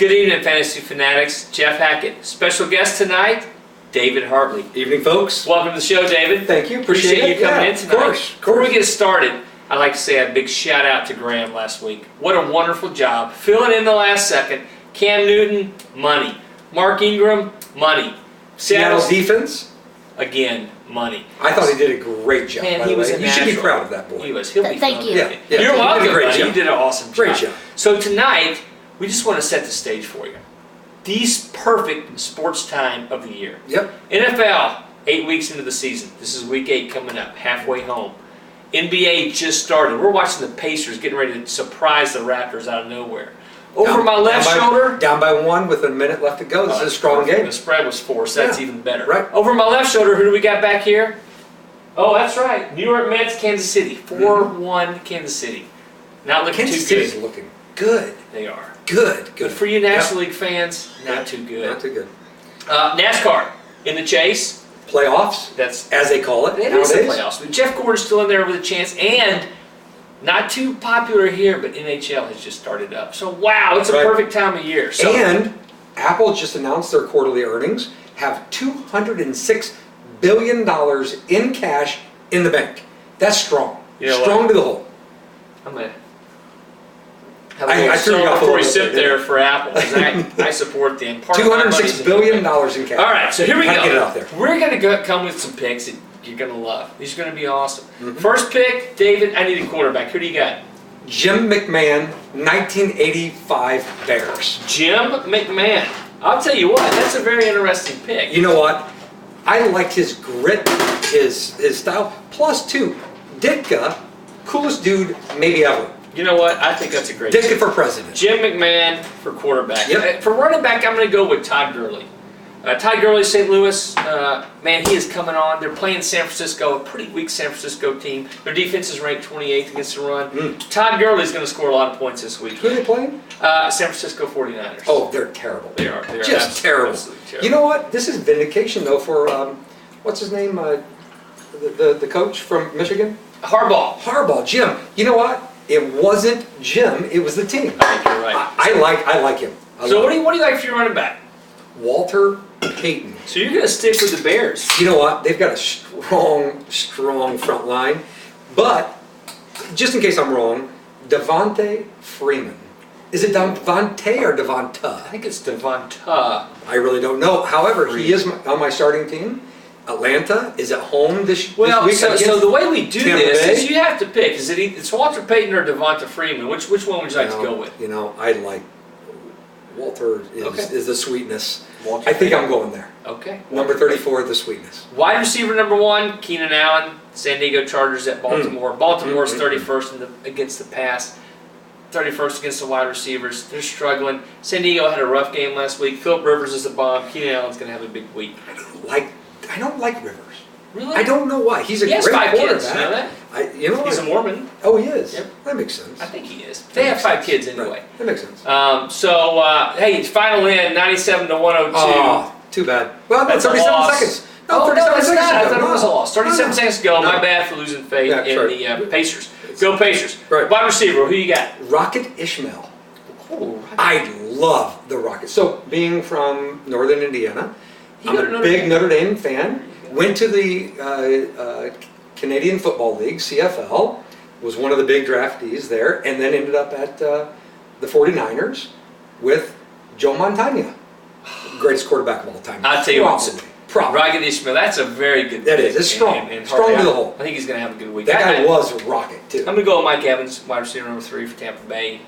Good evening, Fantasy Fanatics. Jeff Hackett. Special guest tonight, David Hartley. Evening, folks. Welcome to the show, David. Thank you. Appreciate you coming in tonight. Of course. Before we get started, I'd like to say a big shout out to Graham last week. What a wonderful job. Filling in the last second. Cam Newton, money. Mark Ingram, money. Seattle defense, again, money. I thought he did a great job. Man, by he the was way. a You should be natural. proud of that boy. He was. He'll be Thank fun. you. Yeah. You're welcome, You did a great buddy. job. You did an awesome job. Great job. So tonight, we just want to set the stage for you. These perfect sports time of the year. Yep. NFL, 8 weeks into the season. This is week 8 coming up, halfway home. NBA just started. We're watching the Pacers getting ready to surprise the Raptors out of nowhere. Over my left shoulder. Down by 1 with a minute left to go. This is a strong game. The spread was 4, so that's even better. Right. Over my left shoulder, who do we got back here? Oh, that's right. New York Mets, Kansas City. 4-1 Kansas City. Not looking Kansas too good. City's looking good. They are. Good. But for you National League fans, not too good. Not too good. NASCAR in the chase. Playoffs, That's as they call it It nowadays. is the playoffs. But Jeff Gordon's still in there with a chance, and not too popular here, but NHL has just started up. So wow, it's a Right. perfect time of year. So, And Apple just announced their quarterly earnings have $206 billion in cash in the bank. That's strong. You know Strong what? to the whole. I'm gonna have I a little threw you off a little celebratory bit sip there, there for Apple, because I support them. Part of my money's $206 in billion the bank. in cash. All right, so here we Had to go. get it out there. We're gonna come with some picks that you're gonna love. These are gonna be awesome. Mm-hmm. First pick, David. I need a quarterback. Who do you got? Jim McMahon, 1985 Bears. Jim McMahon. I'll tell you what, that's a very interesting pick. You know what? I liked his grit, his style. Plus, too, Ditka, coolest dude maybe ever. You know what? I think that's a great Ditka pick. for president. Jim McMahon for quarterback. Yep. For running back, I'm going to go with Todd Gurley. Todd Gurley, St. Louis, man, he is coming on. They're playing San Francisco, a pretty weak San Francisco team. Their defense is ranked 28th against the run. Todd Gurley is going to score a lot of points this week. Who are they playing? San Francisco 49ers. Oh, they're terrible. They are. They are Just terrible. absolutely terrible. You know what? This is vindication, though, for, what's his name? The coach from Michigan? Harbaugh. Harbaugh, Jim. You know what? It wasn't Jim, it was the team. I think you're right. I like him. So what do you like for your running back? Walter Payton. So you're going to stick with the Bears. You know what? They've got a strong front line. But, just in case I'm wrong, Devontae Freeman. Is it Devontae or I Devonta? think it's Devonta. I really don't know. However, he is on my starting team. Atlanta is at home this week. So the way we do Tampa this Bay? is you have to pick. Is it's Walter Payton or Devonta Freeman? Which one would you like to go with? You know, I like Walter is the sweetness. Walter I think Payton. I'm going there. Okay. Number 34, the sweetness. Wide receiver number 1, Keenan Allen, San Diego Chargers at Baltimore. Baltimore's 31st against the pass, 31st against the wide receivers. They're struggling. San Diego had a rough game last week. Philip Rivers is a bomb. Keenan Allen's going to have a big week. I don't like Rivers. Really? I don't know why. He's a He has great 5 quarterback. kids. You know that? You know He's what? a Mormon. Oh, he is. Yep. That makes sense. I think he is. They have 5 kids anyway. Right. That makes sense. Hey, final in 97 to 102. Oh, too bad. Well, That's a 37 loss. seconds. No, 37 it's seconds not. I ago. thought it was a loss. 37 No. seconds ago. No. My bad for losing faith Yeah, in right. the Pacers. Go Pacers. Right. Wide receiver, who you got? Rocket Ishmael. Oh, I love the Rockets. So, being from northern Indiana, I'm go to a Notre big Dame. Notre Dame fan. Went to the Canadian Football League, CFL, was one of the big draftees there, and then ended up at the 49ers with Joe Montana, greatest quarterback of all time. I'll tell you what. Probably. Rocket Ishmael, that's a very good That pick. is. It's strong. And Strong hardly- to the hole. I think he's going to have a good week. That guy was a rocket, too. I'm going to go with Mike Evans, wide receiver number 3 for Tampa Bay.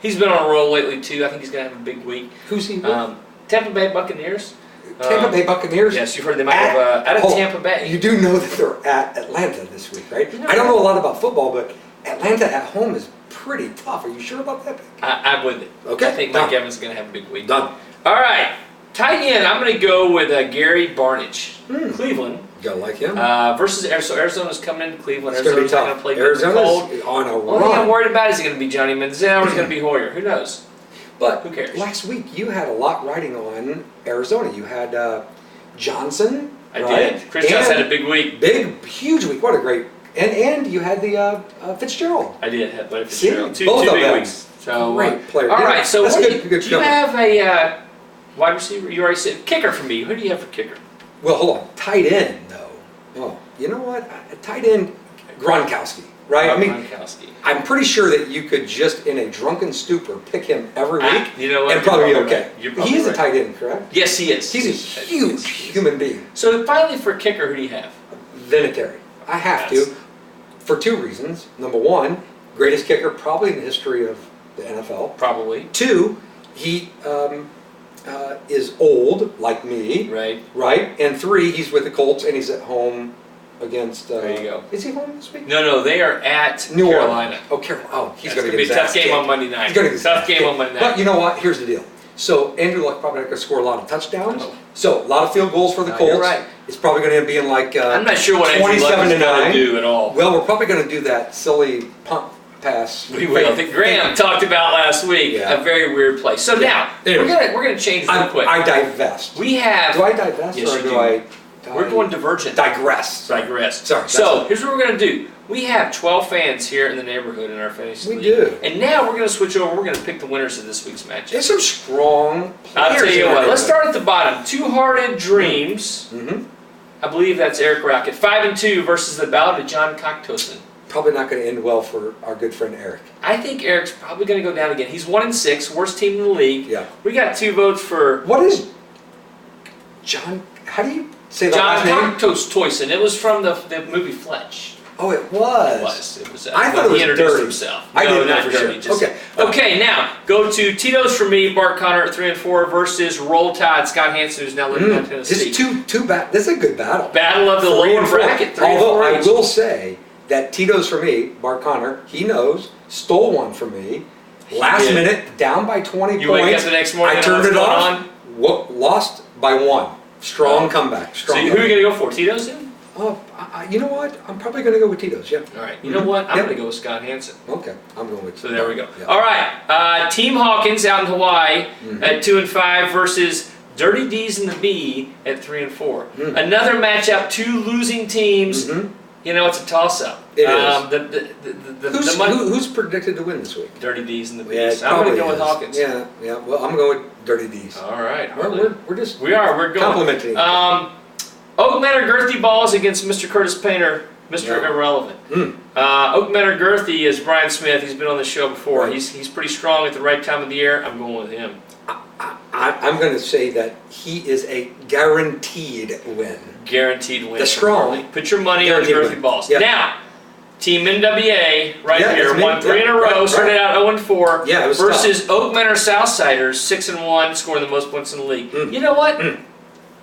He's been on a roll lately, too. I think he's going to have a big week. Who's he with? Tampa Bay Buccaneers. Tampa Bay Buccaneers? Yes, you've heard they might have out of Tampa Bay. You do know that they're at Atlanta this week, right? You know I don't know a lot about football, but Atlanta at home is pretty tough. Are you sure about that pick? I'm with it. Okay, I think Mike done. Evans is going to have a big week. Done. All right. Tight end, I'm going to go with Gary Barnidge. Cleveland. Gotta like him. Versus Arizona. So Arizona's coming into Cleveland. It's going to be Arizona's not going to tough. play good in the cold. Arizona's on a Only thing I'm run. worried about is it going to be Johnny Manziel or is it going to be Hoyer? Who knows? But Who cares? last week you had a lot riding on Arizona. You had Johnson. I right? did. Chris Johnson had a big week. Big, huge week. What a great. And you had the Fitzgerald. I did have Larry See, Fitzgerald. Two both of big them. weeks. So, great player. All Yeah, right, so that's what good. do Good you show. have a wide receiver? You already said kicker for me. Who do you have for kicker? Well, hold on. Tight end, though. Oh, you know what? Tight end, Gronkowski, right? Gronkowski. I'm pretty sure that you could just, in a drunken stupor, pick him every week You know what? and probably be You're okay. right. You're probably He is a right. tight end, correct? Yes, he is. He's a huge human being. So finally, for kicker, who do you have? Vinatieri. I have Yes. to, for two reasons. Number one, greatest kicker probably in the history of the NFL. Probably. Two, he is old, like me, Right. right? And three, he's with the Colts and he's at home against. There you go. Is he home this week? No, they are at New Carolina. Orleans. Oh, Carolina. Oh, he's That's going to be get a his tough ass game kicked. on Monday night. He's going to get his Tough ass game kicked. on Monday night. But you know what? Here's the deal. So Andrew Luck probably not going to score a lot of touchdowns. No. So a lot of field goals for the No, Colts. you're right. It's probably going to be in like I'm not sure what Andrew Luck 27 is to going 9. to do at all. Well, we're probably going to do that silly punt pass. We will. That Graham talked about last week. Yeah. A very weird play. So now Anyways. we're gonna change real quick. I divest. We have. Do I divest Yes, or you do do. I? We're going divergent. Digress. Digress. Sorry. So here's what we're gonna do. We have 12 fans here in the neighborhood in our fantasy We league. do. And now we're gonna switch over. We're gonna pick the winners of this week's match. There's some strong players. I'll tell you in what. our Let's start at the bottom. Two Hearted Dreams. Mm-hmm. I believe that's Eric Rocket. 5-2 versus the Ballad of John Cocktoson. Probably not going to end well for our good friend Eric. I think Eric's probably going to go down again. He's 1-6, worst team in the league. Yeah. We got 2 votes for What is John? How do you say that John last name? Cocktoson. It was from the movie Fletch. Oh, it was. It was. I thought it he was introduced dirty. himself. I no, didn't know not for dirty. sure. Just, Okay. Okay, now go to Tito's for me. Bart Connor at 3-4 versus Roll Tide Scott Hansen, who's now living in Tennessee. This is two bad. This is a good battle. Battle of the 3 lower and 4. bracket. 3 and Although 4 I each. will say that Tito's for me, Bart Connor, he knows, stole one from me. Last did. minute, down by 20 You points. wake up the next morning I and turned what's it going off. Lost by 1. Strong comeback. So Strong. who are you going to go for? Tito's then? Oh, you know what? I'm probably going to go with Tito's. Yeah. All right. You know what? I'm Yep. going to go with Scott Hansen. Okay. I'm going with. So there we go. Yeah. All right. Team Hawkins out in Hawaii at 2-5 versus Dirty D's and the B at 3-4. Another matchup. 2 losing teams. You know, it's a toss-up. It is. The Who's predicted to win this week? Dirty D's and the Yeah, B's. it I'm going to probably go with is. Hawkins. Yeah. Well, I'm going with Dirty D's. All right. We're just We're going. complimenting. Oak Manor Girthy Balls against Mr. Curtis Painter, Mr. Yeah. Irrelevant. Oak Manor Girthy is Brian Smith. He's been on the show before. Right. He's pretty strong at the right time of the year. I'm going with him. I'm going to say that he is a guaranteed win. Guaranteed win. The strong. Put your money on the Guaranteed Girthy win. Balls. Yeah. Now, Team NWA right Yeah, here that's me. won 3 in a Yeah, row. right, Started out 0-4. Yeah, it was versus Oak Manor Southsiders 6-1, scoring the most points in the league. You know what?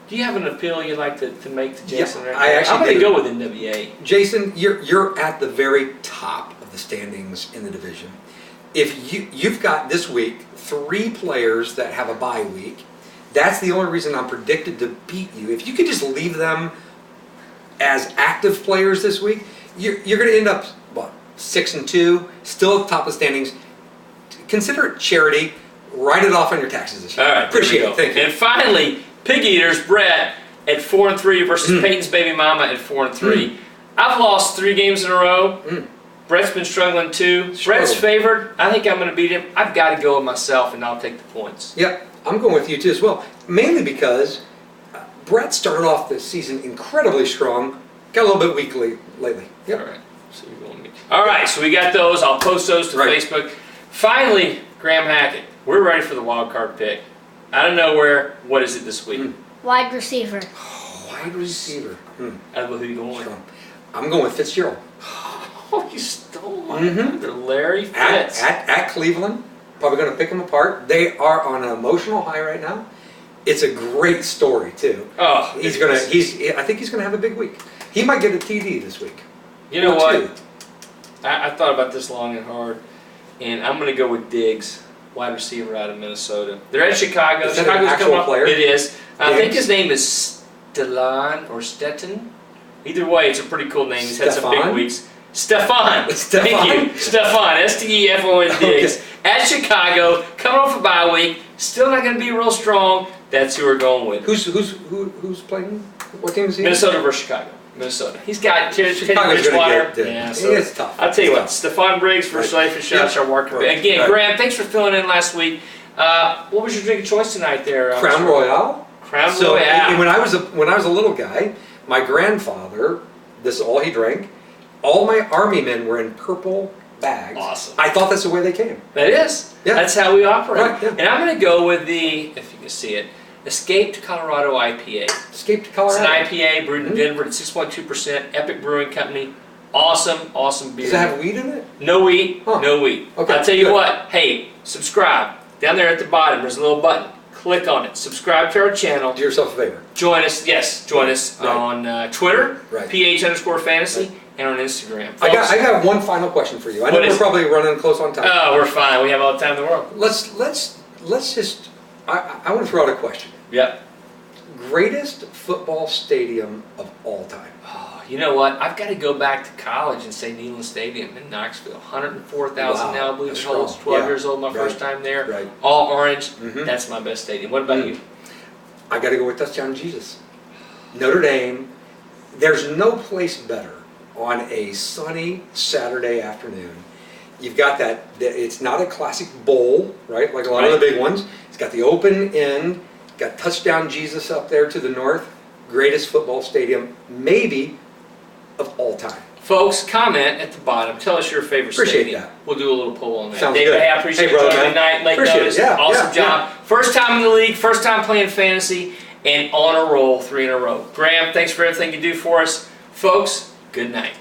Do you have an appeal you'd like to make to Jason? Yeah, right I now? actually I'm going to do. go with NWA. Jason, you're at the very top of the standings in the division. If you've got this week 3 players that have a bye week, that's the only reason I'm predicted to beat you. If you could just leave them as active players this week, you're going to end up 6-2, still at the top of the standings. Consider it charity. Write it off on your taxes this year. All right, Appreciate there we it. go. Thank you. And finally, Pig Eaters Brett at 4-3 versus Peyton's Baby Mama at 4-3. I've lost 3 games in a row. Brett's been struggling too. Brett's favored. I think I'm going to beat him. I've got to go with myself, and I'll take the points. Yep, I'm going with you too as well. Mainly because Brett started off the season incredibly strong. Got a little bit weak lately. Yep. All right. So you're going with me. All right. So we got those. I'll post those to Right. Facebook. Finally, Graham Hackett. We're ready for the wild card pick. Out of nowhere, what is it this week? Wide receiver. Wide receiver. I don't know who you're going with. Strong. I'm going with Fitzgerald. Oh, you stole my thunder, Larry Fitz. At Cleveland. Probably going to pick them apart. They are on an emotional high right now. It's a great story too. Oh, I think he's gonna have a big week. He might get a TD this week. You know Or what? 2. I thought about this long and hard, and I'm going to go with Diggs, wide receiver out of Minnesota. They're at Chicago. Is that an Chicago's actual coming up. player? It is. I think Diggs? his name is Stellan or Stetton. Either way, it's a pretty cool name. He's had some big Stefan? weeks. Stefan. Stefan? Thank you. Stefan. S-T-E-F-O-N Diggs. Okay. At Chicago, coming off a bye week. Still not going to be real strong. That's who we're going with. Who's playing? What team is he? Minnesota versus Chicago. Minnesota. He's got Teddy Chicago's Bridgewater. gonna Yeah, get, so it's tough. I'll tell you what, It's Stephon Briggs for Right. Life and Shots our market. Right. Again, Right. Graham, thanks for filling in last week. What was your drink of choice tonight there? Crown Mr. Royale. Crown So Royale. and when I was a little guy, my grandfather, this is all he drank. All my army men were in purple bags. Awesome. I thought that's the way they came. That is. Yeah. That's how we operate. Right, yeah. And I'm going to go with the, if you can see it, Escaped Colorado IPA. Escaped It's Colorado. an IPA brewed in Denver at 6.2%. Epic Brewing Company. Awesome beer. Does it have weed in it? No wheat, Huh. no wheat. Okay, I'll tell you good. what, hey, subscribe. Down there at the bottom, there's a little button. Click on it. Subscribe to our channel. Do yourself a favor. Join us Right. on Twitter, Right. PH_Fantasy, Right. and on Instagram. I Folks, got one final question for you. I know What is we're it? probably running close on time. oh, we're fine. We have all the time in the world. Let's just. I want to throw out a question. Yep. Greatest football stadium of all time. Oh, you know what? I've got to go back to college and say Neyland Stadium in Knoxville. 104,000 Wow, now, I believe it that's holds. strong. 12 Yeah. years old, my Right. first time there. Right. All orange. Mhm. That's my best stadium. What about you? I got to go with Touchdown Jesus. Notre Dame. There's no place better on a sunny Saturday afternoon. You've got that. It's not a classic bowl, right? Like a lot of the big ones. It's got the open end. Got Touchdown Jesus up there to the north. Greatest football stadium, maybe, of all time. Folks, comment at the bottom. Tell us your favorite Appreciate stadium. that. We'll do a little poll on that. Sounds David, good. hey, I appreciate Hey, you brother, joining man. tonight. Late Appreciate it. notice. Yeah, Awesome yeah, job. First time in the league, first time playing fantasy, and on a roll, 3 in a row. Graham, thanks for everything you do for us. Folks, good night.